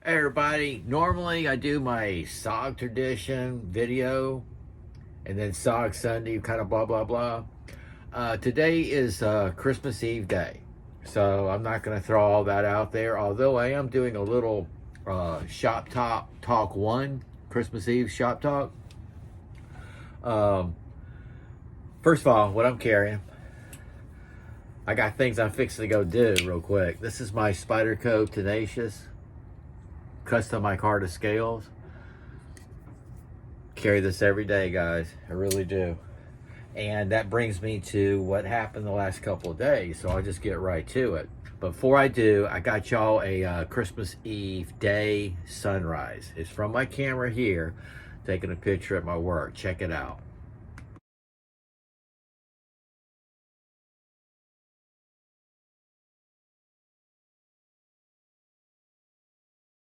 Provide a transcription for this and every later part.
Hey everybody, normally I do my SOG tradition video and then SOG Sunday, kind of blah blah blah. Today is Christmas Eve day, so I'm not going to throw all that out there, although I am doing a little shop talk 1, Christmas Eve shop talk. First of all, what I'm carrying, I got things I'm fixing to go do real quick. This is my Spyderco Tenacious custom micarta scales. Carry this every day, guys. I really do. And that brings me to what happened the last couple of days, so I'll just get right to it. But before I do, I got y'all a Christmas Eve day sunrise. It's from my camera here, taking a picture at my work. Check it out.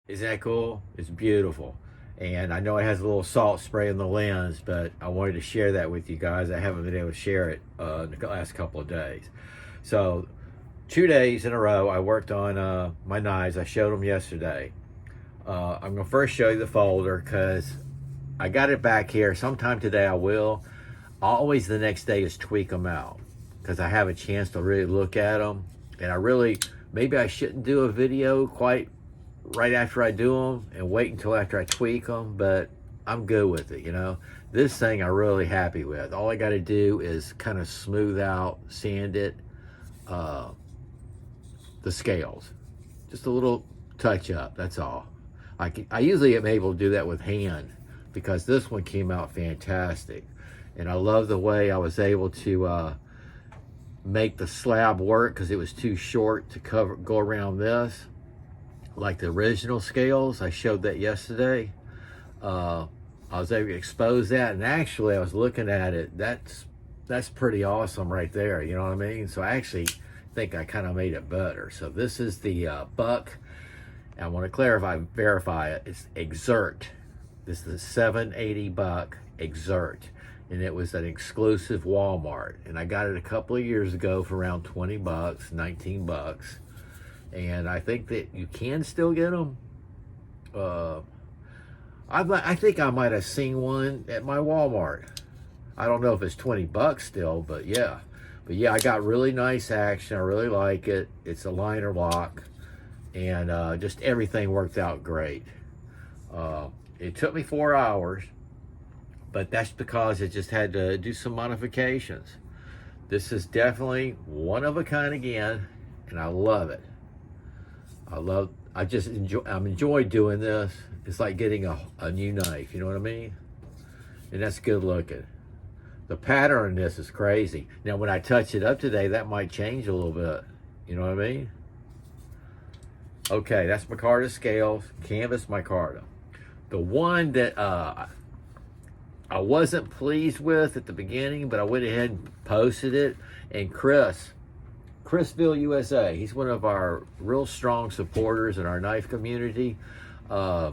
Isn't that cool? It's beautiful. And I know it has a little salt spray in the lens, but I wanted to share that with you guys. I haven't been able to share it in the last couple of days. So 2 days in a row, I worked on my knives. I showed them yesterday. I'm gonna first show you the folder because I got it back here. Sometime today I will. Always the next day is tweak them out because I have a chance to really look at them. And maybe I shouldn't do a video quite right after I do them and wait until after I tweak them, but I'm good with it, you know. This thing I'm really happy with. All I got to do is kind of smooth out, sand it, the scales. Just a little touch up, that's all. I usually am able to do that with hand because this one came out fantastic. And I love the way I was able to make the slab work because it was too short to go around this. Like the original scales, I showed that yesterday. I was able to expose that, and actually I was looking at it. That's pretty awesome right there, you know what I mean? So I actually think I kind of made it better. So this is the buck. I want to verify it. It's Exert. This is the 780 buck Exert, and it was an exclusive Walmart. And I got it a couple of years ago for around 20 bucks, 19 bucks. And I think that you can still get them. I think I might have seen one at my Walmart. I don't know if it's 20 bucks still, but yeah. But yeah, I got really nice action. I really like it. It's a liner lock. And just everything worked out great. It took me 4 hours, but that's because it just had to do some modifications. This is definitely one of a kind again, and I love it. I'm enjoy doing this. It's like getting a new knife, you know what I mean? And that's good looking. The pattern on this is crazy. Now when I touch it up today, that might change a little bit. You know what I mean? Okay, that's micarta scales, canvas micarta. The one that I wasn't pleased with at the beginning, but I went ahead and posted it, and Chrisville, USA. He's one of our real strong supporters in our knife community. Me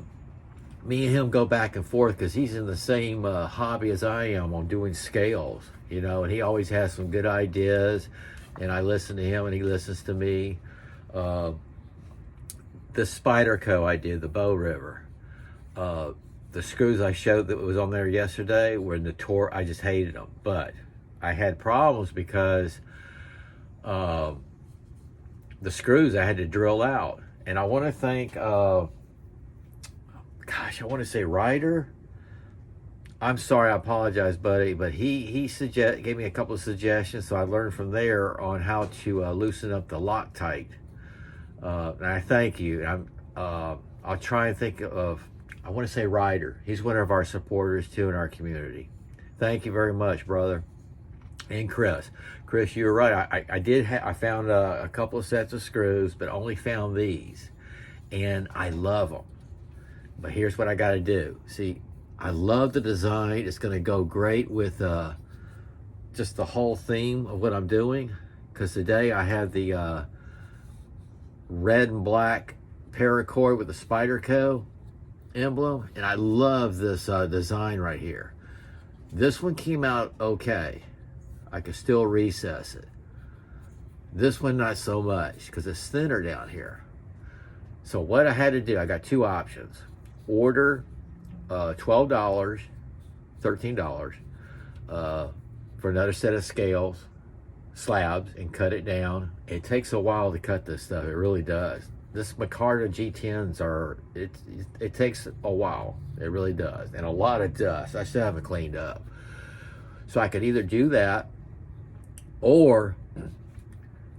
and him go back and forth because he's in the same hobby as I am on doing scales, you know, and he always has some good ideas, and I listen to him and he listens to me. The Spyderco I did, the Bow River. The screws I showed that was on there yesterday were in the Tor. I just hated them, but I had problems because the screws I had to drill out. And I want to thank, I want to say Ryder. I'm sorry, I apologize, buddy, but he gave me a couple of suggestions, so I learned from there on how to loosen up the Loctite. And I thank you. I'll try and think of, I want to say Ryder. He's one of our supporters too in our community. Thank you very much, brother. And Chris, you were right. I found a couple of sets of screws, but only found these, and I love them. But here's what I got to do. See, I love the design. It's going to go great with just the whole theme of what I'm doing. Because today I have the red and black paracord with the Spyderco emblem, and I love this design right here. This one came out okay. I could still recess it. This one, not so much, because it's thinner down here. So what I had to do, I got two options. Order $12, $13 for another set of scales, slabs, and cut it down. It takes a while to cut this stuff. It really does. This Micarta G10s it takes a while. It really does. And a lot of dust. I still haven't cleaned up. So I could either do that or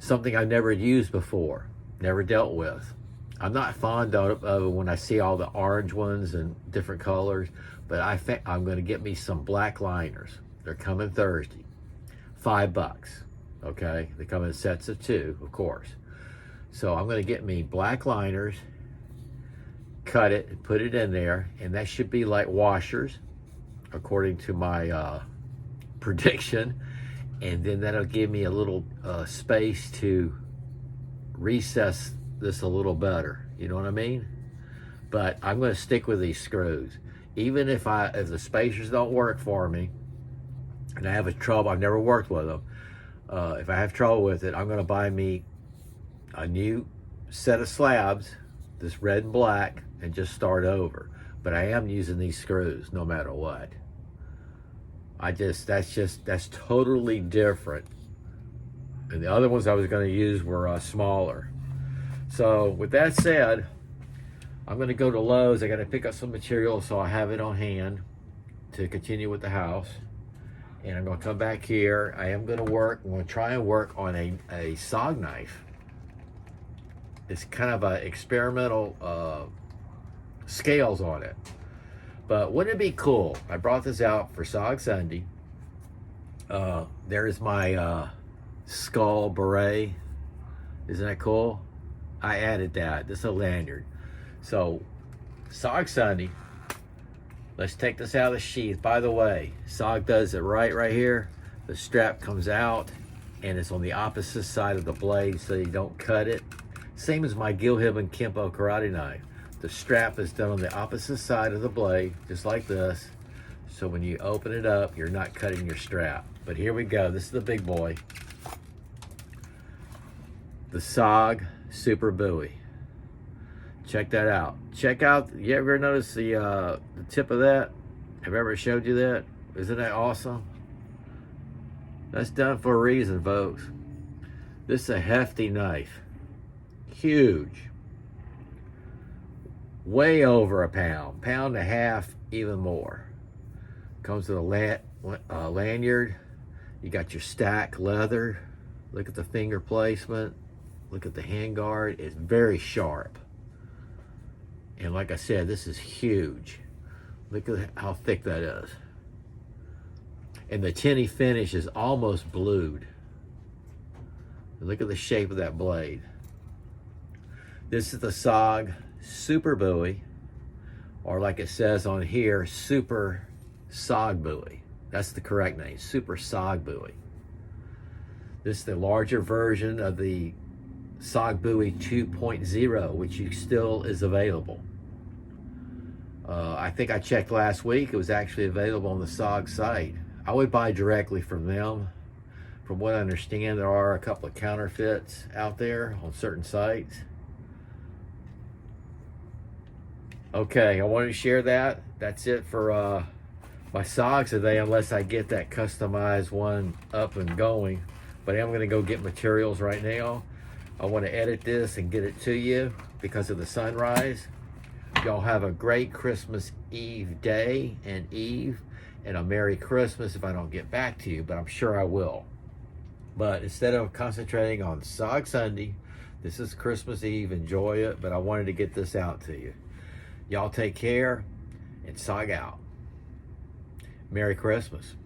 something I've never used before, never dealt with. I'm not fond of it when I see all the orange ones and different colors, but I think I'm going to get me some black liners. They're coming Thursday. $5. Okay? They come in sets of 2, of course. So I'm going to get me black liners, cut it, and put it in there, and that should be like washers, according to my prediction. And then that'll give me a little space to recess this a little better. You know what I mean? But I'm going to stick with these screws. Even if the spacers don't work for me, and I have trouble, I've never worked with them. If I have trouble with it, I'm going to buy me a new set of slabs, this red and black, and just start over. But I am using these screws no matter what. That's totally different. And the other ones I was going to use were smaller. So with that said, I'm going to go to Lowe's. I got to pick up some material so I have it on hand to continue with the house. And I'm going to come back here. I am going to try and work on a SOG knife. It's kind of an experimental scales on it. But wouldn't it be cool? I brought this out for SOG Sunday. There's my skull beret. Isn't that cool? I added that. This is a lanyard. So, SOG Sunday. Let's take this out of the sheath. By the way, SOG does it right here. The strap comes out, and it's on the opposite side of the blade so you don't cut it. Same as my Gilhibben Kempo karate knife. The strap is done on the opposite side of the blade, just like this. So when you open it up, you're not cutting your strap. But here we go. This is the big boy. The SOG Super Bowie. Check that out. Check out, you ever notice the tip of that? Have I ever showed you that? Isn't that awesome? That's done for a reason, folks. This is a hefty knife. Huge. Way over a pound. Pound and a half, even more. Comes with a lanyard. You got your stack leather. Look at the finger placement. Look at the hand guard. It's very sharp. And like I said, this is huge. Look at how thick that is. And the tinny finish is almost blued. Look at the shape of that blade. This is the SOG Super Bowie, or like it says on here, Super SOG Bowie. That's the correct name, Super SOG Bowie. This is the larger version of the SOG Bowie 2.0, which still is available. I think I checked last week, it was actually available on the SOG site. I would buy directly from them. From what I understand, there are a couple of counterfeits out there on certain sites. Okay, I wanted to share that. That's it for my SOGs today, unless I get that customized one up and going. But I'm going to go get materials right now. I want to edit this and get it to you because of the sunrise. Y'all have a great Christmas Eve day and Eve, and a Merry Christmas if I don't get back to you, but I'm sure I will. But instead of concentrating on SOG Sunday, this is Christmas Eve. Enjoy it, but I wanted to get this out to you. Y'all take care, and SOG out. Merry Christmas.